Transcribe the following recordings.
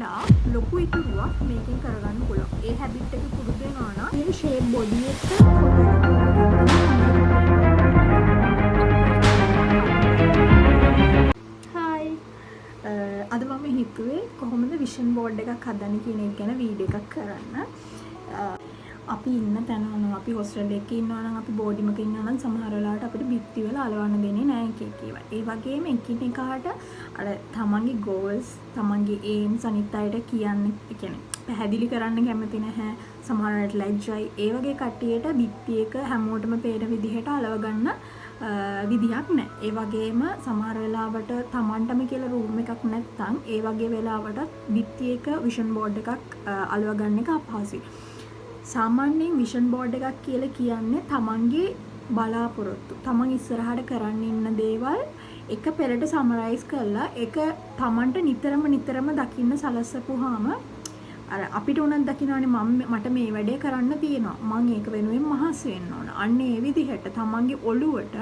වඩා ලොකු ඉතුරුවක් මේකෙන් කරගන්න පුළුවන්. ඒ හැබිට් එක පුරුදු වෙනවා නම් මේ ෂේප් බොඩි එක අද මම හිතුවේ කොහොමද විෂන් බෝඩ් එකක් හදන්න කියන එක ගැන වීඩියෝ එකක් කරන්න. අපි ඉන්න තැන අනුව අපි හොස්ටල් එකේ ඉන්නවා නම් අපි බෝඩිමක ඉන්නවා නම් සමහර වෙලාවට අපිට බිත්ති වල අලවන්න දෙන්නේ නැහැ එක එක ඒවා. ඒ වගේම එකිනෙකාට අර තමන්ගේ goals, තමන්ගේ aims අනිත් අයට කියන්න, ඒ කියන්නේ පැහැදිලි කරන්න කැමති නැහැ. සමහර වෙලාවට ලැජ්ජයි. ඒ වගේ කට්ටියට බිත්ති එක හැමෝටම පේන විදිහට අලව ගන්න විදිහක් නැහැ. ඒ වගේම සමහර වෙලාවට තමන්ටම කියලා රූම් එකක් නැත්නම් ඒ වගේ වෙලාවට බිත්ති එක විෂන් බෝඩ් එකක් අලව ගන්න එක අපහසුයි. සාමාන්‍යයෙන් විෂන් බෝඩ් එකක් කියලා කියන්නේ තමන්ගේ බලාපොරොත්තු, තමන් ඉස්සරහට කරන්න ඉන්න දේවල් එක පෙරට සමරයිස් කරලා ඒක තමන්ට නිතරම දකින්න සලස්සපුවාම අර අපිට උනත් දකින්නනේ මට මේ වැඩේ කරන්න තියෙනවා, මම ඒක වෙනුවෙන් මහන්සි වෙන්න ඕන. අන්න ඒ විදිහට තමන්ගේ ඔළුවට,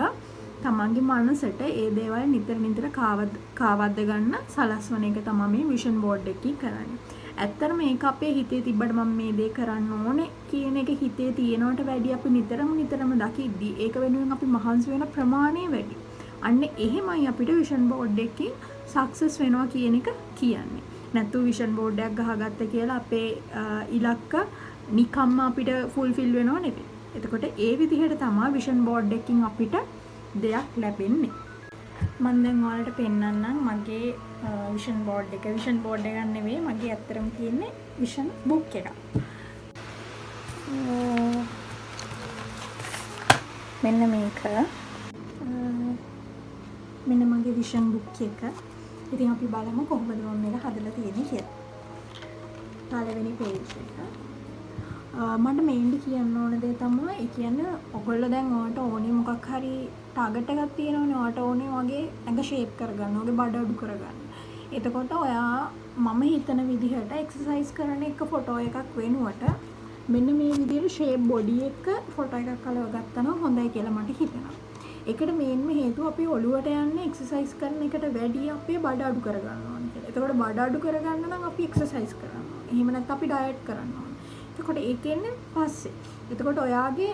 තමන්ගේ මනසට ඒ දේවල් නිතර කාවද්ද ගන්න සලස්වන එක තමයි මේ විෂන් බෝඩ් එකකින් කරන්නේ. ඇත්තටම මේක අපේ හිතේ තිබ්බට මම මේ දේ කරන්න ඕනේ කියන එක හිතේ තියෙනවට වැඩිය අපි නිතරම දකිද්දී ඒක වෙනුවෙන් අපි මහන්සි වෙන ප්‍රමාණය වැඩි. අන්න එහෙමයි අපිට විෂන් බෝඩ් එකකින් සක්සස් වෙනවා කියන එක කියන්නේ. නැත්තු විෂන් බෝඩ් එකක් ගහගත්ත කියලා අපේ ඉලක්ක නිකම්ම අපිට ෆුල්ෆිල් වෙනව නෙවෙයි. එතකොට ඒ විදිහට තමයි විෂන් බෝඩ් එකකින් අපිට දෙයක් ලැබෙන්නේ. මම දැන් ඔයාලට පෙන්නන්නම් මගේ විෂන් බෝඩ් එක. විෂන් බෝඩ් එකක් නෙවෙයි, මගේ ඇත්තටම තියෙන්නේ විෂන් බුක් එකක්. මෙන්න මේක. මෙන්න මගේ විෂන් බුක් එක. ඉතින් අපි බලමු කොහොමද මම මේක හදලා තියෙන්නේ කියලා. පළවෙනි පේජ් එක. මට මේන්ලි කියන්න ඕන දේ තමයි, ඒ කියන්නේ ඔයගොල්ලෝ දැන් ඔයාලට ඕනේ මොකක් හරි ටාගට් එකක් තියෙනවනේ, ඔයාලට ඕනේ වගේ ඇඟ ෂේප් කරගන්න, ඔයගේ බඩ අඩු කරගන්න. එතකොට ඔයා මම හිතන විදිහට එක්සර්සයිස් කරන එක ෆොටෝ එකක් වෙනුවට මෙන්න මේ විදිහට ෂේප් බොඩි එක ෆොටෝ එකක් අලව ගත්තා නම් හොඳයි කියලා මට හිතෙනවා. ඒකට මේන්ම හේතුව අපි ඔළුවට යන්නේ එක්සර්සයිස් කරන එකට වැඩිය අපේ බඩ අඩු කරගන්න ඕනේ කියලා. එතකොට බඩ අඩු කරගන්න නම් අපි එක්සර්සයිස් කරන්න ඕනේ. එහෙම නැත්නම් අපි ඩයට් කරන්න ඕනේ. එතකොට ඒකෙන්නේ පස්සේ. එතකොට ඔයාගේ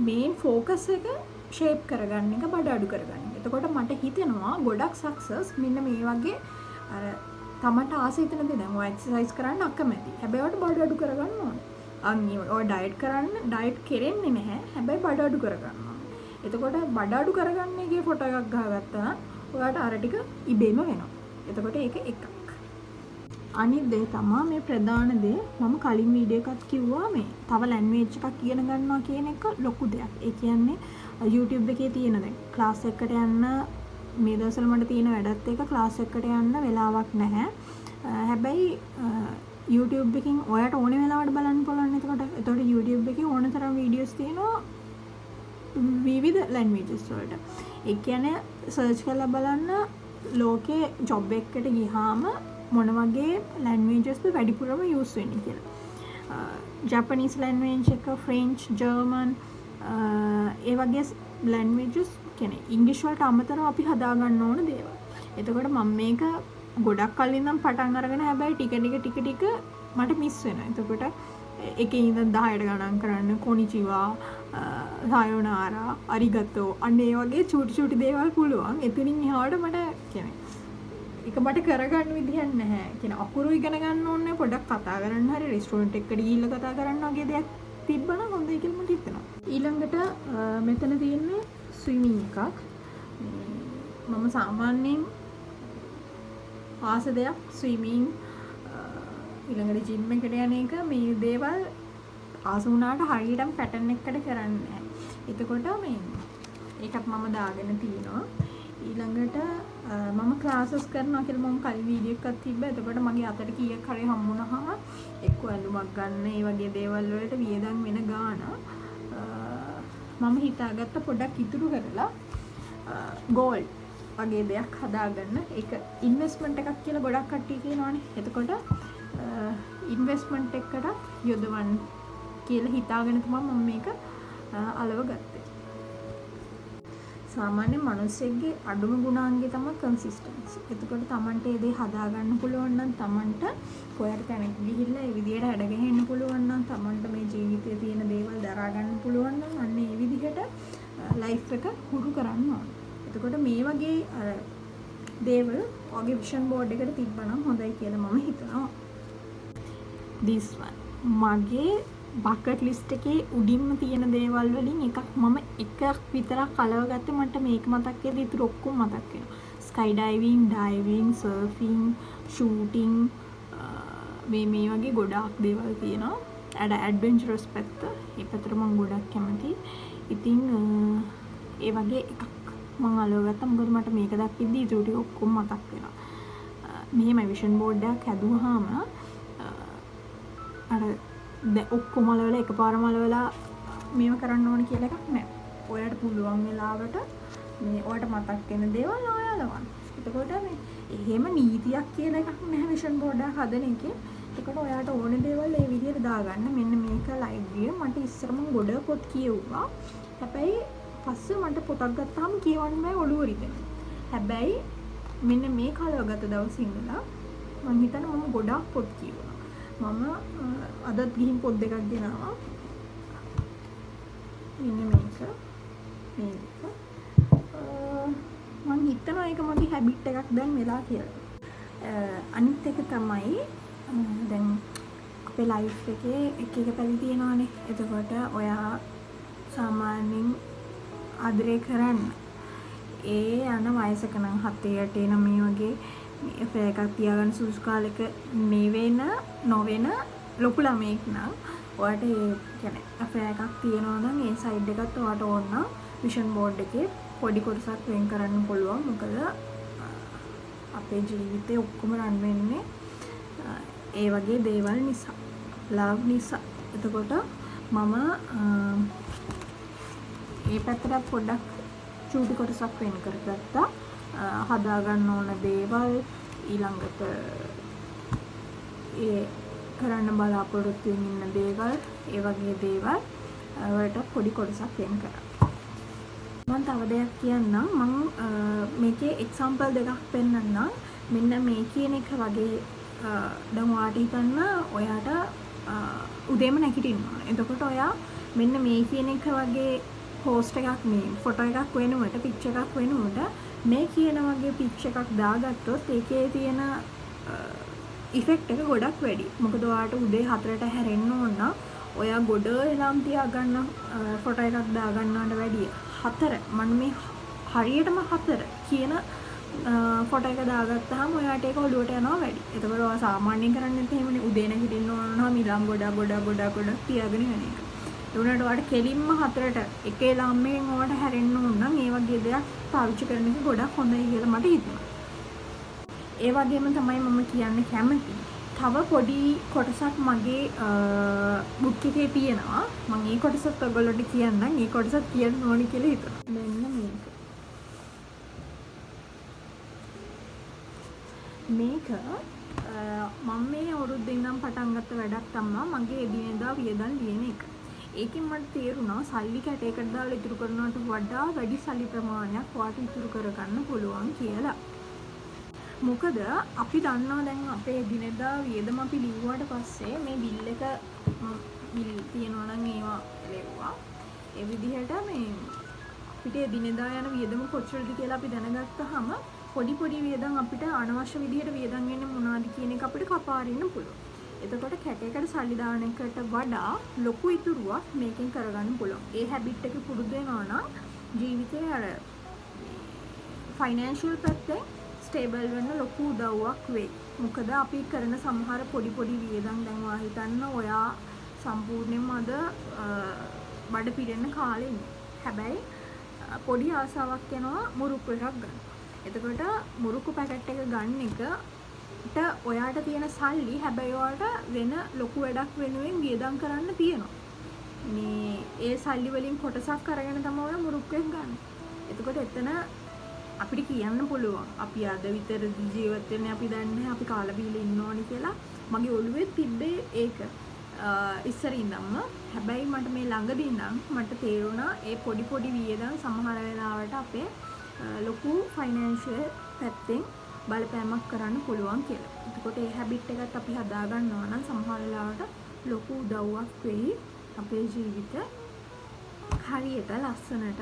මේන් ફોකස් එක ෂේප් කරගන්න එක, බඩ අඩු කරගන්න එක. එතකොට මට හිතෙනවා ගොඩක් සක්සස් මෙන්න මේ වගේ අර තමට ආස හිතන දේ. දැන් ඔය එක්සර්සයිස් කරන්න අකමැති. හැබැයි ඔයාලට බඩ අඩු කරගන්න ඕනේ. ඔය ඩයට් කෙරෙන්නේ නැහැ. හැබැයි බඩ අඩු කරගන්න ඕනේ. එතකොට බඩ අඩු කරගන්න එකේ ෆොටෝ එකක් ගහගත්තා නම් ඔයාලට අර ටික ඉබේම වෙනවා. එතකොට ඒක එකක්. අනිත් දේ තමයි මේ ප්‍රධාන දේ. මම කලින් වීඩියෝ එකක් කිව්වා මේ තව ලැන්ග්වේජ් එකක් ඉගෙන ගන්නවා කියන එක ලොකු දෙයක්. ඒ කියන්නේ YouTube එකේ තියෙන දැන් ක්ලාස් එකකට යන්න මේ දවස්වල මට තියෙන වැඩත් එක ක්ලාස් එකකට යන්න වෙලාවක් නැහැ. හැබැයි YouTube එකකින් ඔයාට ඕනේ වෙලාවට බලන්න පුළුවන්. එතකොට YouTube එකේ ඕන තරම් වීඩියෝස් තියෙනවා විවිධ ලැන්ග්වේජස් වලට. ඒ කියන්නේ සර්ච් කරලා බලන්න ලෝකේ ජොබ් එකකට ගියාම මොන වගේ ලැන්ග්වේජස්ද වැඩිපුරම යූස් වෙන්නේ කියලා. ජපනීස් ලැන්ග්වේජ් එක, ෆ්‍රෙන්ච්, ජර්මන්, ඒ වගේ ලැන්ග්වේජස් කියන්නේ ඉංග්‍රීසි වලට අමතරව අපි හදා ගන්න ඕන දේවල්. එතකොට මම මේක ගොඩක් කලින් නම් පටන් අරගෙන හැබැයි ටික මට මිස් වෙනවා. එතකොට එකේ ඉඳන් 10ට ගණන් කරන්න කොනිචිවා, සායෝනාරා, අරිගතෝ අන්න ඒ වගේ චූටි දේවල් පුළුවන්. එතනින් එහාට මට කියන්නේ ඒක මට කරගන්න විදියක් නැහැ. කියන්නේ අකුරු ඉගෙන ගන්න ඕනේ, පොඩක් කතා කරන්න හරි රෙස්ටුරන්ට් එකකට ගිහිල්ලා කතා කරන්න වගේ දෙයක් තිබ්බනම් හොඳයි කියලා මට හිතෙනවා. ඊළඟට මෙතන තියෙන්නේ ස්විමින් එකක්. මම සාමාන්‍යයෙන් ආස දෙයක් ස්විමින්, ඊළඟට ජිම් එකට යන එක, මේ දේවල් ආස වුණාට හරියටම පැටර්න් එකකට කරන්නේ නැහැ. එතකොට මේ ඒකත් මම දාගෙන තියෙනවා. ඊළඟට මම ක්ලාසස් කරනවා කියලා මම කලින් වීඩියෝ එකක් තිබ්බා. එතකොට මගේ අතට කීයක් හරි හම්බුනහම එක්ක ඇඳුමක් ගන්න, ඒ වගේ දේවල් වලට වියදම් වෙන ගාන මම හිතාගත්ත පොඩ්ඩක් ඉතුරු කරලා ගෝල්ඩ් වගේ දෙයක් හදාගන්න. ඒක ඉන්වෙස්ට්මන්ට් එකක් කියලා ගොඩක් කට්ටිය කියනවානේ. එතකොට ඉන්වෙස්ට්මන්ට් එකකට යොදවන්න කියලා හිතාගෙන තමයි මම මේක අලව ගත්තේ. සාමාන්‍ය මිනිස්සෙක්ගේ අඩුම ගුණාංගය තමයි කන්සිස්ටන්සි. එතකොට Tamanට ඒ දේ හදා ගන්න පුළුවන් නම් Tamanට කොහේට තැනක ගිහිල්ලා ඒ විදියට හැඩ ගැහෙන්න පුළුවන් නම් Tamanට මේ ජීවිතයේ තියෙන දේවල් දරා ගන්න පුළුවන් නම් අන්න ඒ විදිහට ලයිෆ් එක හුරු කරන්න ඕන. එතකොට මේ වගේ අර දේවල් ඔගේ විෂන් බෝඩ් එකට තිබ්බනම් හොඳයි කියලා මම හිතනවා. this one මගේ බකට් ලිස්ට් එකේ උඩින්ම තියෙන දේවල් වලින් එකක් මම එකක් විතරක් කලව ගත්තේ. මට මේක මතක් වෙද්දි ඉතුරු ඔක්කොම මතක් වෙනවා. Sky diving, diving, surfing, shooting මේ වගේ ගොඩාක් දේවල් තියෙනවා. ඇඩ්වෙන්චරස් පැත්ත. ඒ පැත්තට මම ගොඩක් කැමතියි. ඉතින් ඒ වගේ එකක් මම අලව ගත්තා. මොකද මට මේක දැක්කෙද්දි ඉතුරු ටික ඔක්කොම මතක් වෙනවා. මෙහෙම විෂන් බෝඩ් එකක් හැදුවාම අර ඔක්කොම අලවලා එකපාරම අලවලා මේව කරන්න ඕන කියලා එකක් නැහැ. ඔයාලට පුළුවන් වෙලාවට මේ ඔයාලට මතක් වෙන දේවල් ඔයාලවන්න. එතකොට මේ එහෙම නීතියක් කියලා එකක් නැහැ විෂන් බෝඩ් එක හදන එකේ. එතකොට ඔයාලට ඕන දේවල් ඒ විදිහට දාගන්න. මෙන්න මේක ලයිව් ගිය මට ඉස්සර මම ගොඩ පොත් කියවුවා. හැබැයි පස්සේ මට පොතක් ගත්තාම කියවන්න බෑ ඔළුව රිදෙනවා. හැබැයි මෙන්න මේ කලවගත දවස් ඉඳලා මම හිතන්නේ මම ගොඩාක් පොත් කියවුවා. මම අදත් ගිහින් පොත් දෙකක් ගෙනාවා. මෙන්න මේක මම හිතනවා ඒක මගේ හැබිට් එකක් දැන් වෙලා කියලා. අනිත් එක තමයි දැන් අපේ ලයිෆ් එකේ එක එක පැති තියෙනවානේ. එතකොට ඔයා සාමාන්‍යයෙන් ආදරේ කරන්න ඒ යන වයසක නම් 7 8 9 වගේ මේ එකක් තියාගන්න සුසු කාලෙක මේ වෙන නොවෙන ලොකු ළමෙක් නම් ඔයාට ඒ කියන්නේ අපේ එකක් තියෙනවා නම් ඒ සයිඩ් එකත් ඔයාට ඕන නම් විෂන් බෝඩ් එකේ පොඩි කොටසක් වෙන් කරන්න පුළුවන්. මොකද අපේ ජීවිතේ ඔක්කොම රන් වෙන්නේ ඒ වගේ දේවල් නිසා, ලව් නිසා. එතකොට මම ඒ පැත්තට පොඩ්ඩක් චූටි කොටසක් වෙන් කරගත්තා. හදා ගන්න ඕන දේවල් ඊළඟට ඒ කරන්න බලාපොරොත්තු වෙන දේවල් ඒ වගේ දේවල් වලට පොඩි කොටසක් වෙන් කරා. මම තව දෙයක් කියන්නම්. මම මේකේ එක්සැම්පල් දෙකක් පෙන්නන්නම්. මෙන්න මේ කියන එක වගේ දැන් ඔයාට හිතන්න ඔයාට උදේම නැගිටින්න ඕන. එතකොට ඔයා මෙන්න මේ කියන එක වගේ පෝස්ට් එකක් මේ ෆොටෝ එකක් වෙනුවට පික්චර් එකක් වෙනුවට මේ කියන වගේ පික්චර් එකක් දාගත්තොත් ඒකේ තියෙන ඉෆෙක්ට් එක ගොඩක් වැඩි. මොකද ඔයාට උදේ 4ට හැරෙන්න ඕන නම් ඔයා ගොඩ එලම් තියාගන්න ෆොටෝ එකක් දාගන්නවට වැඩිය 4 මම මේ හරියටම 4 කියන ෆොටෝ එක දාගත්තාම ඔයාට ඒක ඔළුවට යනවා වැඩි. එතකොට ඔයා සාමාන්‍යයෙන් කරන්නේ නැත්නම් එහෙමනේ උදේ නැගිටින්න ඕන නම් ඉලම් ගොඩ තියාගෙන යන එක. ඒ උනාට ඔයාට කෙලින්ම 4ට එක එලම්මෙන් ඔයාට හැරෙන්න ඕන නම් ඒ වගේ දෙයක් පාවිච්චි කරන එක ගොඩක් හොඳයි කියලා මට හිතෙනවා. ඒ වගේම තමයි මම කියන්න කැමති. තව පොඩි කොටසක් මගේ බුක් එකේ තියෙනවා. මම මේ කොටසත් ඔයගොල්ලන්ට කියන්නම්. මේ කොටසත් කියන්න ඕනි කියලා හිතනවා. මෙන්න මේක මම මේ අවුරුද්දේ ඉඳන් පටන් ගත්ත වැඩක් තමයි මගේ එදිනෙදා වියදම් ලියන එක. ඒකෙන් මට තේරුණා සල්ලි කැටයකට දාලා ඉතුරු කරනවට වඩා වැඩි සල්ලි ප්‍රමාණයක් වාට ඉතුරු කරගන්න පුළුවන් කියලා. මොකද අපි දන්නවා දැන් අපේ එදිනෙදා වියදම අපි ලිව්වාට පස්සේ මේ බිල් එක බිල් තියනවා නම් ඒවා ලෙව්වා. ඒ විදිහට මේ අපිට එදිනෙදා යන වියදම කොච්චරද කියලා අපි දැනගත්තාම පොඩි වියදම් අපිට අනවශ්‍ය විදිහට වියදම් වෙන්නේ මොනවද කියන එක අපිට කපාරින්න පුළුවන්. එතකොට කැටයකට සල්ලි දාන එකට වඩා ලොකු ඉතුරුවක් මේකෙන් කරගන්න පුළුවන්. ඒ හැබිට් එක පුරුදු වෙනවා නම් ජීවිතේ අර ෆයිනෑන්ෂියල් පැත්තේ ස්ටේබල් වෙන්න ලොකු උදව්වක් වෙයි. මොකද අපි කරන සමහර පොඩි වියදම් දැන් ඔයා හිතන්න ඔයා සම්පූර්ණයෙන්ම අද බඩ පිරෙන්න කාලේ ඉන්නේ. හැබැයි පොඩි ආසාවක් යනවා මුරුක්කු එකක් ගන්න. එතකොට මුරුක්කු පැකට් එක ගන්න එකට ඔයාට තියෙන සල්ලි හැබැයි ඔයාට වෙන ලොකු වැඩක් වෙනුවෙන් වියදම් කරන්න තියෙනවා. මේ ඒ සල්ලි වලින් කොටසක් අරගෙන තමයි ඔයා මුරුක්කු එක ගන්න. එතකොට එතන අපිට කියන්න පුළුවන් අපි අද විතර ජීවත් වෙන්නේ අපි දන්නේ අපි කාලා බීලා ඉන්න ඕනි කියලා. මගේ ඔළුවේ තිබ්බේ ඒක. ඉස්සර ඉඳන්ම. හැබැයි මට මේ ළඟදී ඉඳන් මට තේරුණා ඒ පොඩි වියදම් සමහර වෙලාවට අපේ ලොකු ෆයිනෑන්ෂියල් පැත්තෙන් බලපෑමක් කරන්න පුළුවන් කියලා. එතකොට ඒ හැබිට් එකත් අපි හදා ගන්නවා නම් සමහර වෙලාවට ලොකු උදව්වක් වෙයි අපේ ජීවිත හරියට ලස්සනට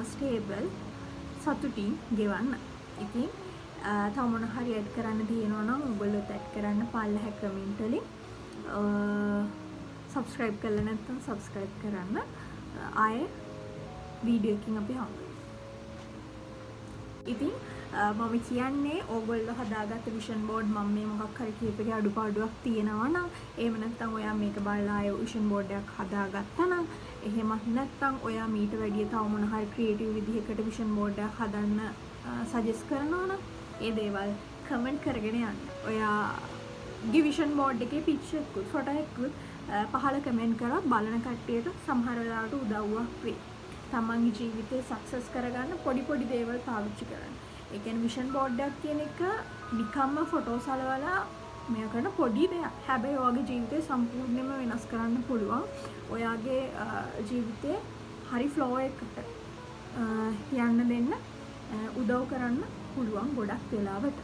ස්ටේබල් සතුටින් ගෙවන්න. ඉතින් තව මොන හරි ඇඩ් කරන්න තියෙනවා නම් ඔයගොල්ලෝ ඇඩ් කරන්න පල්ලෙහ කමෙන්ට් වලින්. සබස්ක්‍රයිබ් කරලා නැත්නම් සබස්ක්‍රයිබ් කරන්න. ආයේ වීඩියෝ එකකින් අපි හම්බෙමු. ඉතින් මම කියන්නේ ඕගොල්ලෝ හදාගත්ත විෂන් බෝඩ් මම මේ මොකක් හරි කීපයක අඩුපාඩුවක් තියෙනවා නම් එහෙම නැත්නම් ඔයා මේක බලලා ආයෙ විෂන් බෝඩ් එකක් හදාගත්තා නම් එහෙමත් නැත්නම් ඔයා මීට වැඩිය තව මොන හරි ක්‍රියේටිව් විදිහකට විෂන් බෝඩ් එකක් හදන්න සජෙස්ට් කරනවා නම් ඒ දේවල් කමෙන්ට් කරගෙන යන්න. ඔයාගේ විෂන් බෝඩ් එකේ පික්චර් එකකුත් ෆොටෝ එකකුත් පහළ කමෙන්ට් කරලා බලන කට්ටියට සමහර වෙලාවට උදව්වක් වෙයි. තමන්ගේ ජීවිතේ සක්සස් කරගන්න පොඩි දේවල් පාවිච්චි කරන්න. ඒ කියන්නේ විෂන් බෝඩ් එකක් කියන එක නිකම්ම ෆොටෝස් අලවලා මෙයා කරන පොඩි දෙයක්. හැබැයි ඔයාගේ ජීවිතේ සම්පූර්ණයෙන්ම වෙනස් කරන්න පුළුවන්. ඔයාගේ ජීවිතේ හරි ෆ්ලෝ එකකට යන්න දෙන්න උදව් කරන්න පුළුවන් ගොඩක් වෙලාවට.